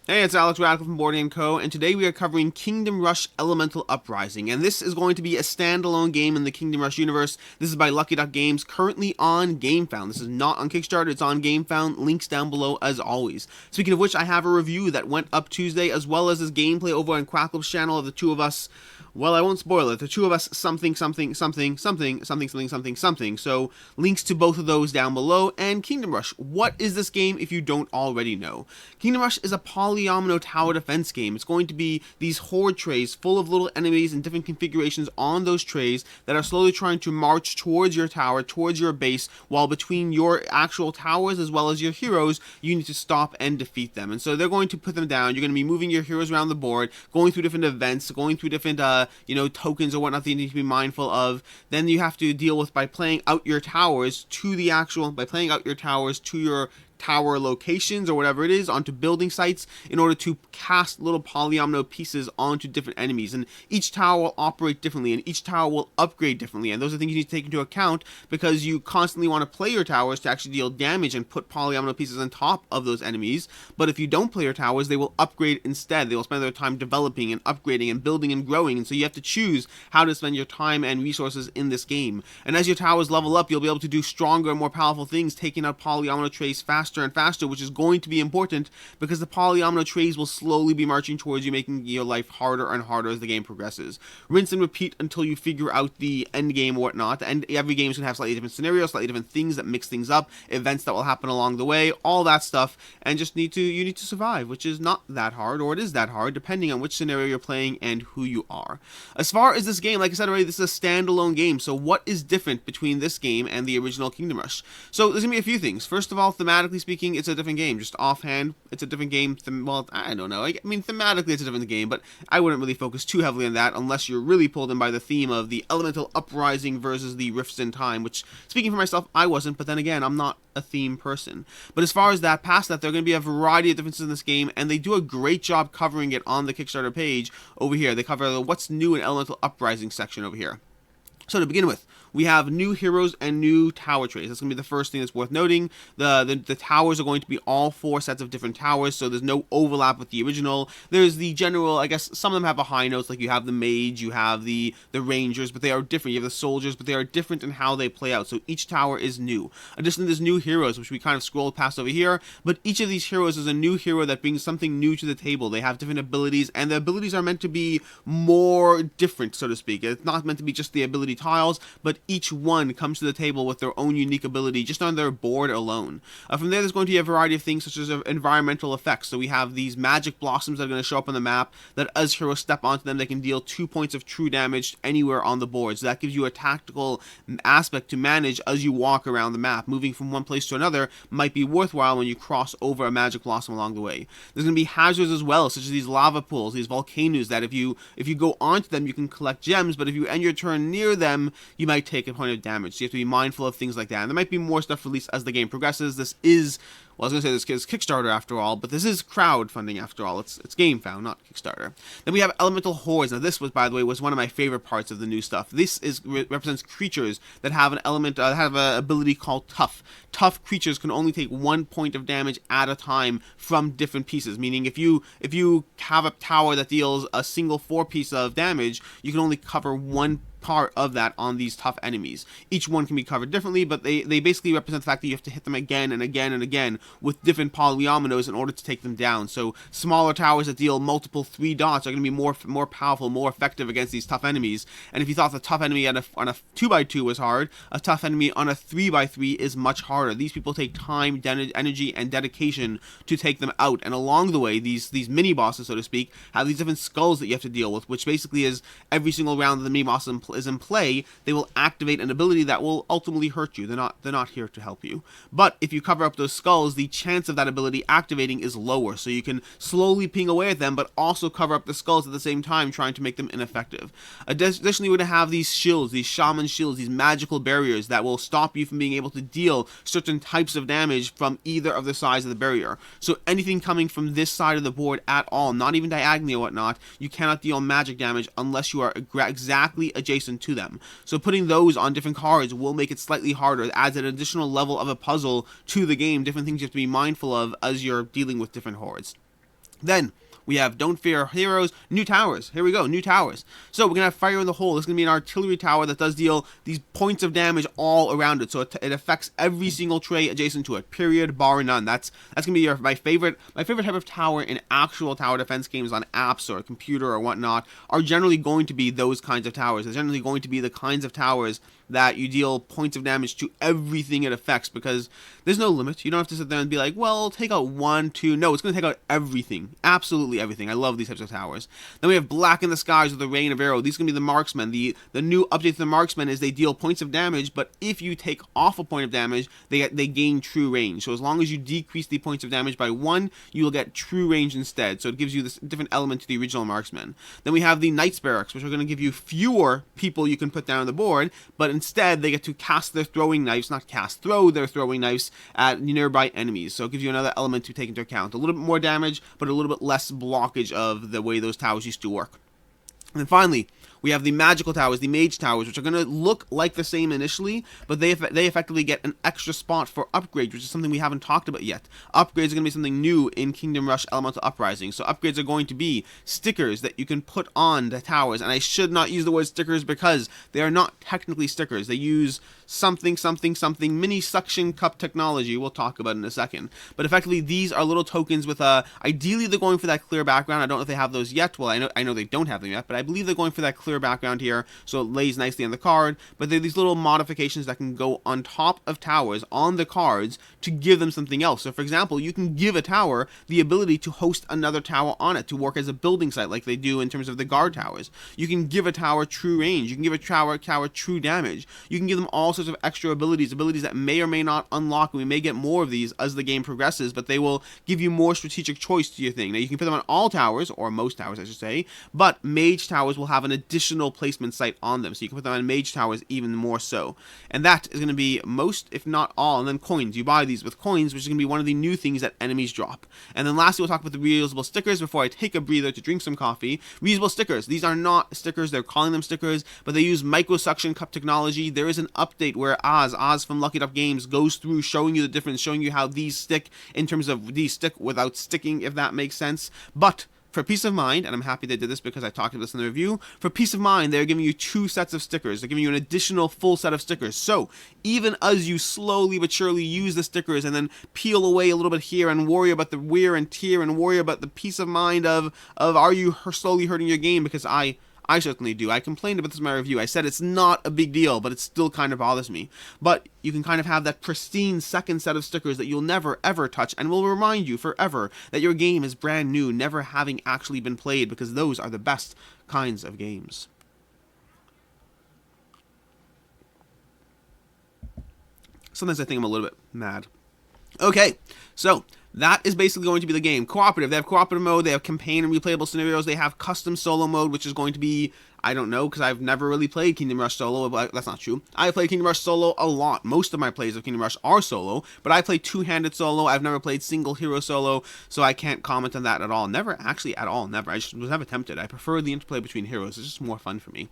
Hey, it's Alex Radical from Board & Co., and today we are covering Kingdom Rush Elemental Uprising, and this is going to be a standalone game in the Kingdom Rush universe. This is by Lucky Duck Games, currently on GameFound. This is not on Kickstarter, it's on GameFound, links down below as always. Speaking of which, I have a review that went up Tuesday, as well as this gameplay over on Quackleb's channel of the two of us. Well, I won't spoil it. The two of us something. So, links to both of those down below. And Kingdom Rush. What is this game if you don't already know? Kingdom Rush is a polyomino tower defense game. It's going to be these horde trays full of little enemies and different configurations on those trays that are slowly trying to march towards your tower, towards your base, while between your actual towers as well as your heroes, you need to stop and defeat them. And so they're going to put them down. You're going to be moving your heroes around the board, going through different events, going through different tokens or whatnot that you need to be mindful of. Then you have to deal with by playing out your towers to your tower locations or whatever it is onto building sites in order to cast little polyomino pieces onto different enemies, and each tower will operate differently and each tower will upgrade differently, and those are things you need to take into account because you constantly want to play your towers to actually deal damage and put polyomino pieces on top of those enemies. But if you don't play your towers, they will upgrade instead. They will spend their time developing and upgrading and building and growing, and so you have to choose how to spend your time and resources in this game. And as your towers level up, you'll be able to do stronger and more powerful things, taking out polyomino trays faster and faster, which is going to be important because the polyomino trays will slowly be marching towards you, making your life harder and harder as the game progresses. Rinse and repeat until you figure out the end game or whatnot, and every game is going to have slightly different scenarios, slightly different things that mix things up, events that will happen along the way, all that stuff, and you need to survive, which is not that hard, or it is that hard, depending on which scenario you're playing and who you are. As far as this game, like I said already, this is a standalone game, so what is different between this game and the original Kingdom Rush? So there's going to be a few things. First of all, thematically speaking, it's a different game. Just offhand, it's a different game. Well, I don't know. I mean, thematically, it's a different game, but I wouldn't really focus too heavily on that unless you're really pulled in by the theme of the Elemental Uprising versus the Rifts in Time, which, speaking for myself, I wasn't, but then again, I'm not a theme person. But as far as that, past that, there are going to be a variety of differences in this game, and they do a great job covering it on the Kickstarter page over here. They cover the What's New in Elemental Uprising section over here. So to begin with, we have new heroes and new tower trays. That's going to be the first thing that's worth noting. The towers are going to be all 4 sets of different towers, so there's no overlap with the original. There's the general, I guess some of them have a high notes, like you have the mage, you have the rangers, but they are different. You have the soldiers, but they are different in how they play out, so each tower is new. Additionally, there's new heroes, which we kind of scrolled past over here, but each of these heroes is a new hero that brings something new to the table. They have different abilities, and the abilities are meant to be more different, so to speak. It's not meant to be just the ability tiles, but each one comes to the table with their own unique ability just on their board alone. From there, there's going to be a variety of things such as environmental effects. So we have these magic blossoms that are going to show up on the map that as heroes step onto them, they can deal 2 points of true damage anywhere on the board. So that gives you a tactical aspect to manage as you walk around the map. Moving from one place to another might be worthwhile when you cross over a magic blossom along the way. There's going to be hazards as well, such as these lava pools, these volcanoes that if you go onto them, you can collect gems, but if you end your turn near them, you might take a point of damage. So you have to be mindful of things like that. And there might be more stuff released as the game progresses. This is, well, I was going to say this is Kickstarter after all, but this is crowdfunding after all. It's GameFound, not Kickstarter. Then we have Elemental Hordes. Now this was, by the way, was one of my favorite parts of the new stuff. This represents creatures that have an element, have an ability called Tough. Tough creatures can only take 1 point of damage at a time from different pieces. Meaning, if you have a tower that deals a single 4 piece of damage, you can only cover 1 part of that on these tough enemies. Each one can be covered differently, but they basically represent the fact that you have to hit them again and again and again with different polyominoes in order to take them down. So smaller towers that deal multiple 3 dots are going to be more powerful, more effective against these tough enemies. And if you thought the tough enemy on a 2x2 was hard, a tough enemy on a 3x3 is much harder. These people take time, energy, and dedication to take them out. And along the way, these mini bosses, so to speak, have these different skulls that you have to deal with, which basically is every single round that the mini boss is in play, they will activate an ability that will ultimately hurt you. They're not here to help you. But if you cover up those skulls, the chance of that ability activating is lower, so you can slowly ping away at them, but also cover up the skulls at the same time, trying to make them ineffective. Additionally, we're going to have these shields, these shaman shields, these magical barriers that will stop you from being able to deal certain types of damage from either of the sides of the barrier. So anything coming from this side of the board at all, not even diagonally or whatnot, you cannot deal magic damage unless you are exactly adjacent to them. So putting those on different cards will make it slightly harder. It adds an additional level of a puzzle to the game, different things you have to be mindful of as you're dealing with different hordes. Then we have Don't Fear Heroes, new towers. Here we go, new towers. So we're going to have Fire in the Hole. This is going to be an artillery tower that does deal these points of damage all around it. So it affects every single tray adjacent to it, period, bar none. That's going to be my favorite type of tower in actual tower defense games on apps or a computer or whatnot, are generally going to be those kinds of towers. They're generally going to be the kinds of towers that you deal points of damage to everything it affects, because there's no limit. You don't have to sit there and be like, well, take out 1, 2. No, it's going to take out everything. Absolutely everything. I love these types of towers. Then we have Black in the Skies with the Rain of Arrow. These are going to be the marksmen. The new update to the marksmen is they deal points of damage, but if you take off a point of damage, they gain true range. So as long as you decrease the points of damage by 1, you will get true range instead. So it gives you this different element to the original marksman. Then we have the Knights Barracks, which are going to give you fewer people you can put down on the board, but instead they get to cast their throwing knives, throw their throwing knives at nearby enemies. So it gives you another element to take into account. A little bit more damage, but a little bit less blockage of the way those towers used to work. And then finally, we have the magical towers, the mage towers, which are going to look like the same initially, but they effectively get an extra spot for upgrades, which is something we haven't talked about yet. Upgrades are going to be something new in Kingdom Rush Elemental Uprising. So upgrades are going to be stickers that you can put on the towers, and I should not use the word stickers because they are not technically stickers. They use something mini suction cup technology we'll talk about in a second. But effectively, these are little tokens with ideally they're going for that clear background. I don't know if they have those yet. Well, I know they don't have them yet, but I believe they're going for that clear background here, so it lays nicely on the card. But they're these little modifications that can go on top of towers on the cards to give them something else. So for example, you can give a tower the ability to host another tower on it, to work as a building site like they do in terms of the guard towers. You can give a tower true range. You can give a tower true damage. You can give them all sorts of extra abilities that may or may not unlock, and we may get more of these as the game progresses, but they will give you more strategic choice to your thing. Now you can put them on all towers, or most towers I should say, but mage towers will have an additional placement site on them, so you can put them on mage towers even more so. And that is going to be most, if not all. And then coins, you buy these with coins, which is going to be one of the new things that enemies drop. And then lastly, we'll talk about the reusable stickers before I take a breather to drink some coffee. Reusable stickers, these are not stickers, they're calling them stickers, but they use micro suction cup technology. There is an update where Oz from Lucky Duck Games goes through showing you the difference, showing you how these stick in terms of these stick without sticking, if that makes sense. But for peace of mind, and I'm happy they did this because I talked about this in the review, for peace of mind, they're giving you 2 sets of stickers. They're giving you an additional full set of stickers. So even as you slowly but surely use the stickers and then peel away a little bit here and worry about the wear and tear and worry about the peace of mind of are you slowly hurting your game, because I certainly do. I complained about this in my review. I said it's not a big deal, but it still kind of bothers me. But you can kind of have that pristine second set of stickers that you'll never ever touch and will remind you forever that your game is brand new, never having actually been played, because those are the best kinds of games. Sometimes I think I'm a little bit mad. Okay, so that is basically going to be the game. Cooperative. They have cooperative mode. They have campaign and replayable scenarios. They have custom solo mode, which is going to be, I don't know, because I've never really played Kingdom Rush solo. But that's not true. I play Kingdom Rush solo a lot. Most of my plays of Kingdom Rush are solo, but I play two-handed solo. I've never played single hero solo, so I can't comment on that at all. Never, actually, at all. Never. I just was never tempted. I prefer the interplay between heroes. It's just more fun for me.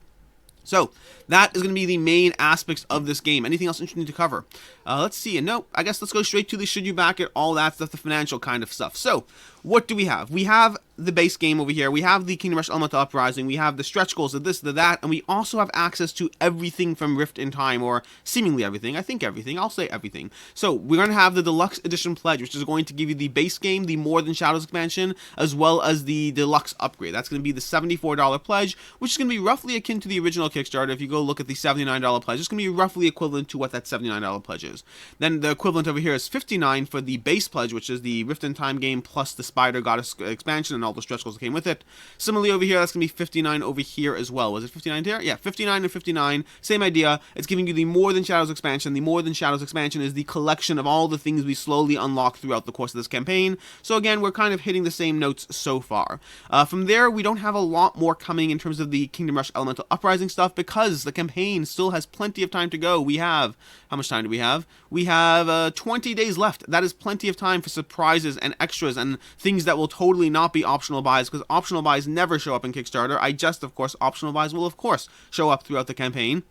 So, that is going to be the main aspects of this game. Anything else interesting to cover? Let's see. No, I guess let's go straight to the should you back it, all that stuff, the financial kind of stuff. So, what do we have? We have the base game over here. We have the Kingdom Rush Elemental Uprising. We have the stretch goals of this, the that, and we also have access to everything from Rift in Time, or seemingly everything. I think everything. I'll say everything. So, we're going to have the Deluxe Edition Pledge, which is going to give you the base game, the More Than Shadows expansion, as well as the Deluxe Upgrade. That's going to be the $74 pledge, which is going to be roughly akin to the original Kickstarter. If you go look at the $79 pledge, it's going to be roughly equivalent to what that $79 pledge is. Then the equivalent over here is $59 for the base pledge, which is the Rift in Time game plus the Spider Goddess expansion and all the stretch goals that came with it. Similarly over here, that's going to be $59 over here as well. Was it $59 here? Yeah, $59 and $59. Same idea. It's giving you the More Than Shadows expansion. The More Than Shadows expansion is the collection of all the things we slowly unlock throughout the course of this campaign. So again, we're kind of hitting the same notes so far. From there, we don't have a lot more coming in terms of the Kingdom Rush Elemental Uprising stuff, because the campaign still has plenty of time to go. We have, how much time do we have? We have 20 days left. That is plenty of time for surprises and extras and things that will totally not be optional buys, because optional buys never show up in Kickstarter. Of course, optional buys will of course show up throughout the campaign.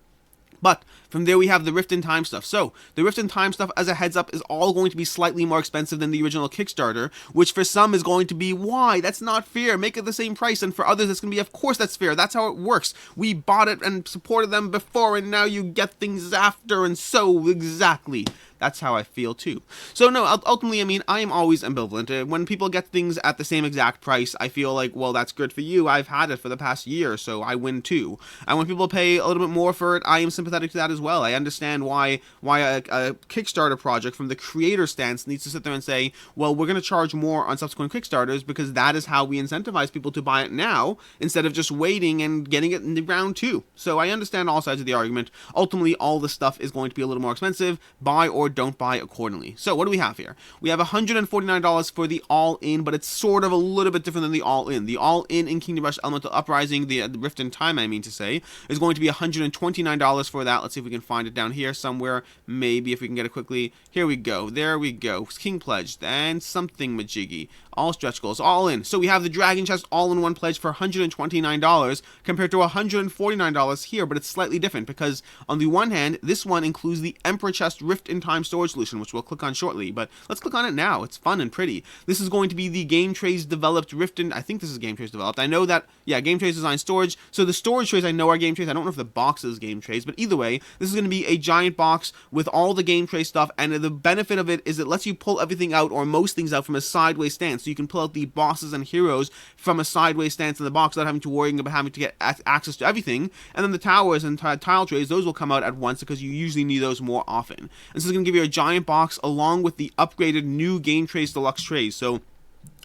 But from there we have the Rift in Time stuff. So the Rift in Time stuff, as a heads up, is all going to be slightly more expensive than the original Kickstarter, which for some is going to be, why? That's not fair. Make it the same price. And for others, it's going to be, of course that's fair. That's how it works. We bought it and supported them before, and now you get things after, and so exactly. That's how I feel too. So no, ultimately, I mean, I am always ambivalent. When people get things at the same exact price, I feel like, well, that's good for you. I've had it for the past year, so I win too. And when people pay a little bit more for it, I am sympathetic to that as well. I understand why a Kickstarter project from the creator stance needs to sit there and say, well, we're going to charge more on subsequent Kickstarters because that is how we incentivize people to buy it now instead of just waiting and getting it in the round two. So I understand all sides of the argument. Ultimately, all the stuff is going to be a little more expensive. Buy or don't buy accordingly. So what do we have here? We have $149 for the all-in, but it's sort of a little bit different than the all-in. The all-in in Kingdom Rush Elemental Uprising, the Rift in Time, I mean to say, is going to be $129 for that. Let's see if we can find it down here somewhere. Maybe if we can get it quickly. Here we go. There we go. King Pledge and something majiggy. All stretch goals, all in. So we have the Dragon Chest all-in-one pledge for $129 compared to $149 here, but it's slightly different because on the one hand, this one includes the Emperor Chest Rift in Time storage solution, which we'll click on shortly, but let's click on it now. It's fun and pretty. This is going to be the Game Trays developed Rift in, I think this is Game Trays developed. I know that, yeah, Game Trays design storage. So the storage trays I know are Game Trays. I don't know if the box is Game Trays, but either way, this is going to be a giant box with all the Game Tray stuff, and the benefit of it is it lets you pull everything out, or most things out, from a sideways stance. So you can pull out the bosses and heroes from a sideways stance in the box without having to worry about having to get access to everything. And then the towers and tile trays, those will come out at once because you usually need those more often. And so it's going to give you a giant box along with the upgraded new Game Trays Deluxe trays. So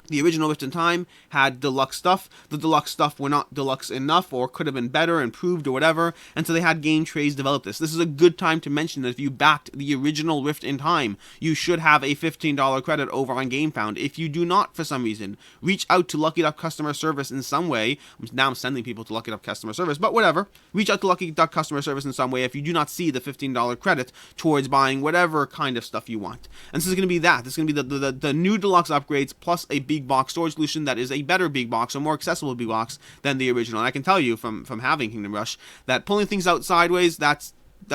the original Rift in Time had deluxe stuff. The deluxe stuff were not deluxe enough, or could have been better, improved, or whatever, and so they had Game Trays develop this. This is a good time to mention that if you backed the original Rift in Time, you should have a $15 credit over on GameFound. If you do not, for some reason, reach out to Lucky Duck customer service in some way. Now I'm sending people to Lucky Duck customer service, but whatever. Reach out to Lucky Duck customer service in some way if you do not see the $15 credit towards buying whatever kind of stuff you want. And this is going to be that. This is going to be the new deluxe upgrades plus a big box storage solution that is a better big box, a more accessible big box than the original. And I can tell you from having Kingdom Rush that pulling things out sideways, that's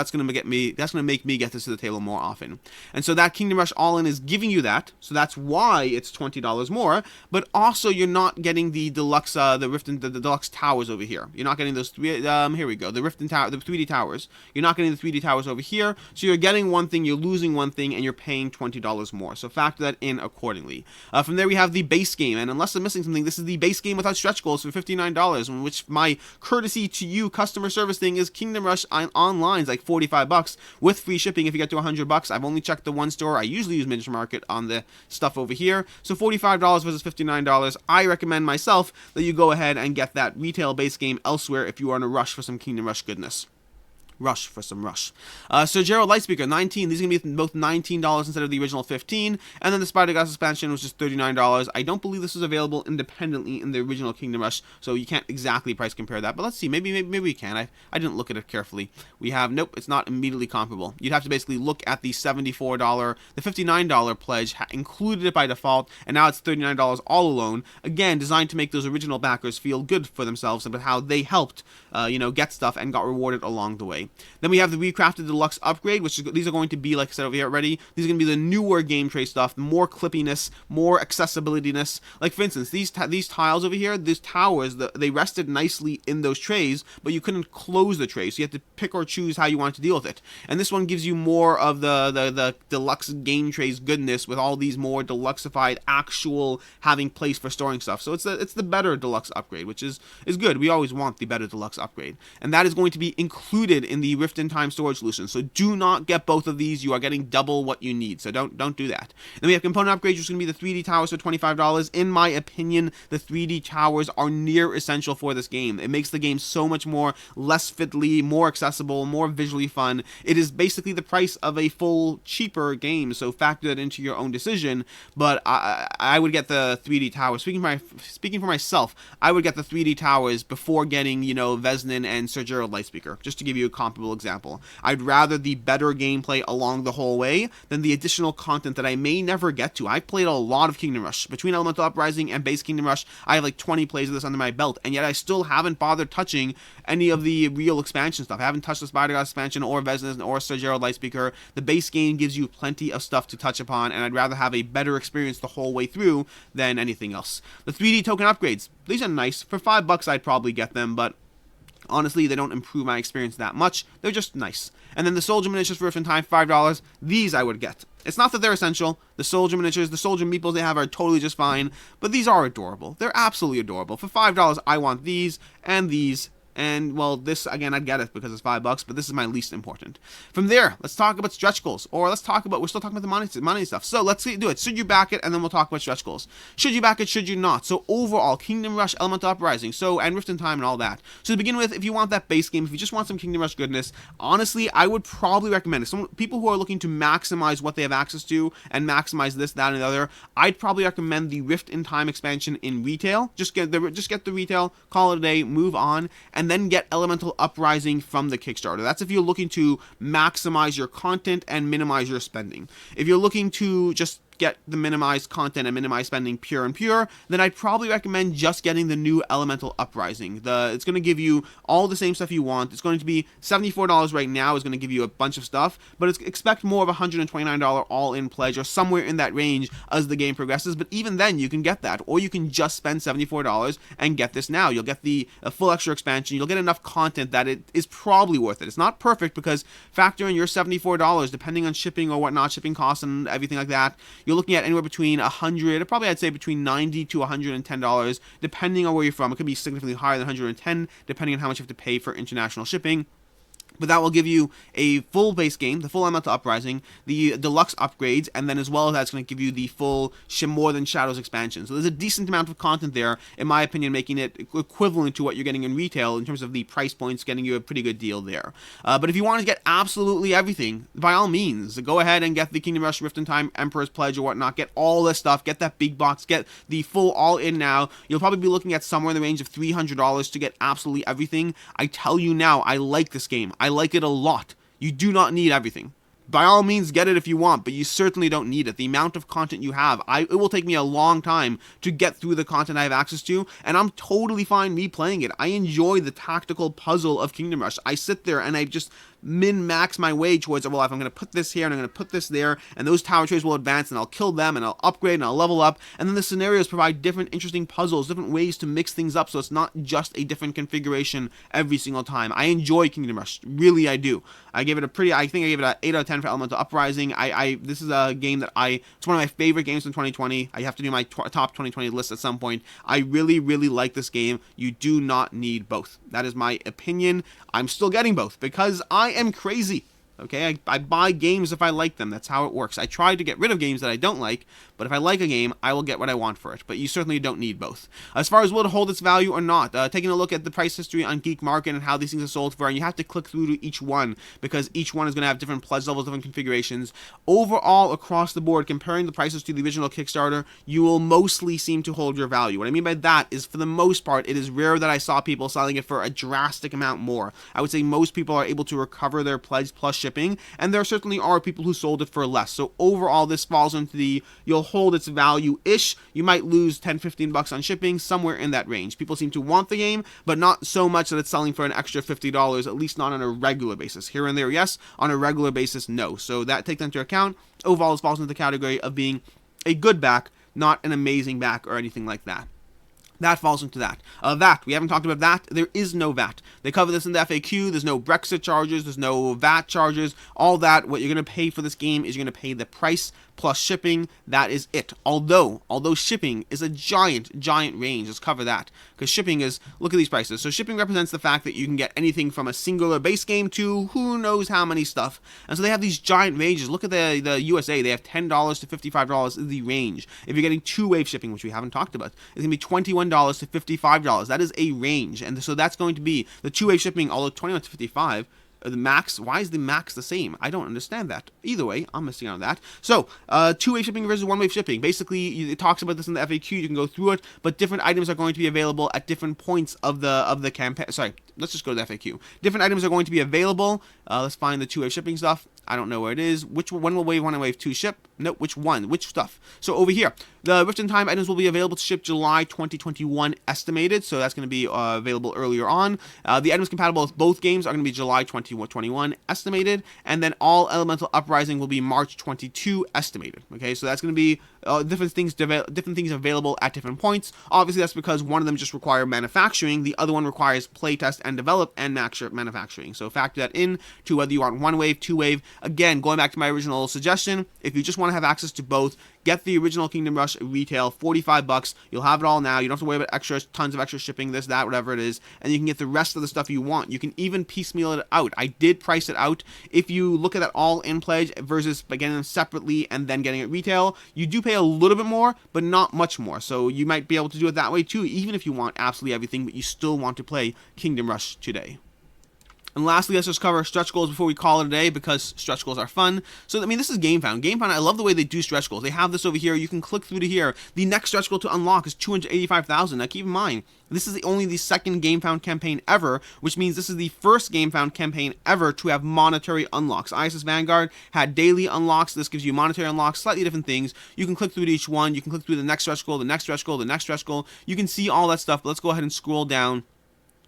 going to make me get this to the table more often. And so that Kingdom Rush all-in is giving you that, so that's why it's $20 more, but also you're not getting the deluxe, the Rift and the deluxe towers over here. You're not getting those three, here we go, the Rift and Tower, the 3D towers. You're not getting the 3D towers over here, so you're getting one thing, you're losing one thing, and you're paying $20 more. So factor that in accordingly. From there we have the base game, and unless I'm missing something, this is the base game without stretch goals for $59, in which my courtesy to you customer service thing is Kingdom Rush Online's like $45 with free shipping if you get to $100. I've only checked the one store. I usually use Miniature Market on the stuff over here. So $45 versus $59. I recommend myself that you go ahead and get that retail base game elsewhere if you are in a rush for some Kingdom Rush goodness. Rush for some rush. Sir Gerald Lightspeaker, 19. These are going to be both $19 instead of the original 15. And then the Spider Glass expansion was just $39. I don't believe this was available independently in the original Kingdom Rush, so you can't exactly price compare that. But let's see. Maybe we can. I didn't look at it carefully. We have, nope, it's not immediately comparable. You'd have to basically look at the $74, the $59 pledge included it by default, and now it's $39 all alone. Again, designed to make those original backers feel good for themselves about how they helped, get stuff and got rewarded along the way. Then we have the recrafted deluxe upgrade, which is, these are going to be, like I said over here already, these are going to be the newer Game Tray stuff, more clippiness, more accessibilityness. Like for instance, these tiles over here, these towers, they rested nicely in those trays, but you couldn't close the tray, so you had to pick or choose how you want to deal with it. And this one gives you more of the deluxe Game Trays goodness with all these more deluxeified actual having place for storing stuff. So it's the better deluxe upgrade, which is good. We always want the better deluxe upgrade, and that is going to be included in the Rift in Time storage solution. So do not get both of these. You are getting double what you need. So don't do that. Then we have component upgrades, which is going to be the 3D towers for $25. In my opinion, the 3D towers are near essential for this game. It makes the game so much more less fiddly, more accessible, more visually fun. It is basically the price of a full cheaper game. So factor that into your own decision. But I would get the 3D towers. Speaking for myself, I would get the 3D towers before getting Vesnin and Sir Gerald Lightspeaker, just to give you a comparable example. I'd rather the better gameplay along the whole way than the additional content that I may never get to. I've played a lot of Kingdom Rush. Between Elemental Uprising and base Kingdom Rush, I have like 20 plays of this under my belt, and yet I still haven't bothered touching any of the real expansion stuff. I haven't touched the Spider-God expansion or Vesnas or Sir Gerald Lightspeaker. The base game gives you plenty of stuff to touch upon, and I'd rather have a better experience the whole way through than anything else. The 3D token upgrades, these are nice. For $5 I'd probably get them, but honestly, they don't improve my experience that much. They're just nice. And then the soldier miniatures for Rift in Time, $5. These I would get. It's not that they're essential. The soldier miniatures, the soldier meeples they have are totally just fine, but these are adorable. They're absolutely adorable. For $5, I want these and these. And, well, this, again, I'd get it because it's $5, but this is my least important. From there, let's talk about stretch goals. Or let's talk about, we're still talking about the money stuff. So let's do it. Should you back it? And then we'll talk about stretch goals. Should you back it? Should you not? So overall, Kingdom Rush, Elemental Uprising, and Rift in Time and all that. So to begin with, if you want that base game, if you just want some Kingdom Rush goodness, honestly, I would probably recommend it. People who are looking to maximize what they have access to and maximize this, that, and the other, I'd probably recommend the Rift in Time expansion in retail. Just get the retail, call it a day, move on, and then get Elemental Uprising from the Kickstarter. That's if you're looking to maximize your content and minimize your spending. If you're looking to just get the minimized content and minimized spending pure, then I'd probably recommend just getting the new Elemental Uprising. It's going to give you all the same stuff you want. It's going to be $74 right now. Is going to give you a bunch of stuff, but expect more of a $129 all-in pledge or somewhere in that range as the game progresses. But even then, you can get that, or you can just spend $74 and get this now. You'll get the full extra expansion. You'll get enough content that it is probably worth it. It's not perfect because factor in your $74, depending on shipping or whatnot, shipping costs and everything like that. You're looking at anywhere between probably I'd say between $90 to $110, depending on where you're from. It could be significantly higher than $110, depending on how much you have to pay for international shipping. But that will give you a full base game, the full Elemental Uprising, the deluxe upgrades, and then as well as that's going to give you the full More Than Shadows expansion. So there's a decent amount of content there, in my opinion, making it equivalent to what you're getting in retail in terms of the price points, getting you a pretty good deal there. But if you want to get absolutely everything, by all means, go ahead and get the Kingdom Rush Rift in Time, Emperor's Pledge or whatnot. Get all this stuff. Get that big box. Get the full all-in now. You'll probably be looking at somewhere in the range of $300 to get absolutely everything. I tell you now, I like this game. I like it a lot. You do not need everything. By all means, get it if you want, but you certainly don't need it. The amount of content you have, it will take me a long time to get through the content I have access to, and I'm totally fine me playing it. I enjoy the tactical puzzle of Kingdom Rush. I sit there and I just min-max my way towards, well, if I'm going to put this here and I'm going to put this there, and those tower trays will advance, and I'll kill them, and I'll upgrade, and I'll level up, and then the scenarios provide different interesting puzzles, different ways to mix things up, so it's not just a different configuration every single time. I enjoy Kingdom Rush. Really, I do. I think I gave it an 8 out of 10 for Elemental Uprising. This is a game that it's one of my favorite games in 2020. I have to do my top 2020 list at some point. I really, really like this game. You do not need both. That is my opinion. I'm still getting both because I am crazy. Okay, I buy games if I like them. That's how it works. I try to get rid of games that I don't like, but if I like a game, I will get what I want for it. But you certainly don't need both. As far as will it hold its value or not, taking a look at the price history on Geek Market and how these things are sold for, and you have to click through to each one because each one is going to have different pledge levels, different configurations. Overall, across the board, comparing the prices to the original Kickstarter, you will mostly seem to hold your value. What I mean by that is, for the most part, it is rare that I saw people selling it for a drastic amount more. I would say most people are able to recover their pledge plus shipping, and there certainly are people who sold it for less. So overall, this falls into the you'll hold its value-ish. You might lose $10-15 on shipping, somewhere in that range. People seem to want the game, but not so much that it's selling for an extra $50, at least not on a regular basis. Here and there, yes. On a regular basis, no. So take that into account. Overall, it falls into the category of being a good back, not an amazing back or anything like that. That falls into that. VAT, we haven't talked about that. There is no VAT. They cover this in the FAQ. There's no Brexit charges. There's no VAT charges. All that, what you're going to pay for this game is you're going to pay the price plus shipping. That is it. Although shipping is a giant range. Let's cover that. Because shipping is, look at these prices. So shipping represents the fact that you can get anything from a singular base game to who knows how many stuff. And so they have these giant ranges. Look at the USA. They have $10 to $55 is the range. If you're getting two-wave shipping, which we haven't talked about, it's going to be $21 to $55. That is a range. And so that's going to be the two-wave shipping, although $21 to $55, the max, why is the max the same? I don't understand that. Either way, I'm missing out on that. So, two-wave shipping versus one-wave shipping. Basically, it talks about this in the FAQ. You can go through it, but different items are going to be available at different points of the campaign. Sorry, let's just go to the FAQ. Different items are going to be available. Let's find the 2-wave shipping stuff. I don't know where it is. When will Wave 1 and Wave 2 ship? No, which one? Which stuff? So over here, the Rift in Time items will be available to ship July 2021 estimated. So that's going to be available earlier on. The items compatible with both games are going to be July 2021 estimated. And then all Elemental Uprising will be March 22 estimated. Okay, so that's going to be different things available at different points. Obviously, that's because one of them just require manufacturing. The other one requires playtest and develop and manufacturing. So factor that in to whether you want 1-wave, 2-wave. Again, going back to my original suggestion, if you just want to have access to both, get the original Kingdom Rush retail, $45. You'll have it all now. You don't have to worry about tons of extra shipping, this, that, whatever it is, and you can get the rest of the stuff you want. You can even piecemeal it out. I did price it out. If you look at that all-in pledge versus getting them separately and then getting it retail, you do pay a little bit more, but not much more. So you might be able to do it that way too, even if you want absolutely everything, but you still want to play Kingdom Rush today. And lastly, let's just cover stretch goals before we call it a day, because stretch goals are fun. So, I mean, this is GameFound. GameFound, I love the way they do stretch goals. They have this over here. You can click through to here. The next stretch goal to unlock is 285,000. Now, keep in mind, this is only the second GameFound campaign ever, which means this is the first GameFound campaign ever to have monetary unlocks. ISS Vanguard had daily unlocks. This gives you monetary unlocks, slightly different things. You can click through to each one. You can click through the next stretch goal, the next stretch goal, the next stretch goal. You can see all that stuff, but let's go ahead and scroll down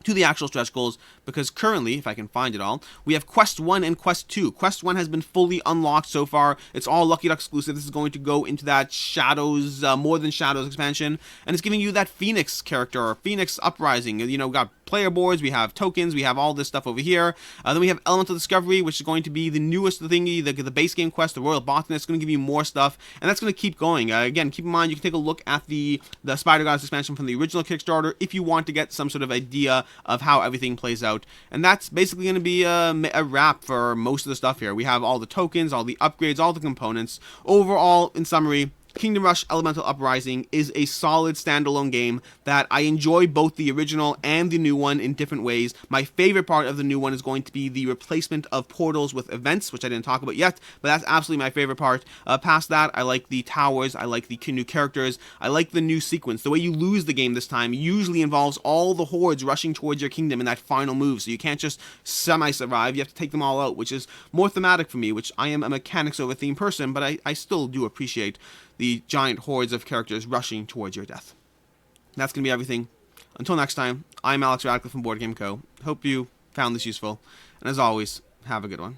to the actual stretch goals, because currently, if I can find it all, we have Quest 1 and Quest 2. Quest 1 has been fully unlocked so far. It's all Lucky Duck exclusive. This is going to go into that Shadows, More Than Shadows expansion, and it's giving you that Phoenix character, or Phoenix Uprising. You know, we got player boards, we have tokens, we have all this stuff over here. Then we have Elemental Discovery, which is going to be the newest thingy, the base game quest, the Royal Botanist. It's going to give you more stuff, and that's going to keep going. Again, keep in mind, you can take a look at the Spider Gods expansion from the original Kickstarter if you want to get some sort of idea of how everything plays out. And that's basically going to be a wrap for most of the stuff here. We have all the tokens, all the upgrades, all the components. Overall, in summary, Kingdom Rush Elemental Uprising is a solid standalone game that I enjoy both the original and the new one in different ways. My favorite part of the new one is going to be the replacement of portals with events, which I didn't talk about yet, but that's absolutely my favorite part. Past that, I like the towers, I like the new characters, I like the new sequence. The way you lose the game this time usually involves all the hordes rushing towards your kingdom in that final move, so you can't just semi-survive, you have to take them all out, which is more thematic for me, which I am a mechanics over theme person, but I still do appreciate the giant hordes of characters rushing towards your death. That's going to be everything. Until next time, I'm Alex Radcliffe from Board Game Co. Hope you found this useful, and as always, have a good one.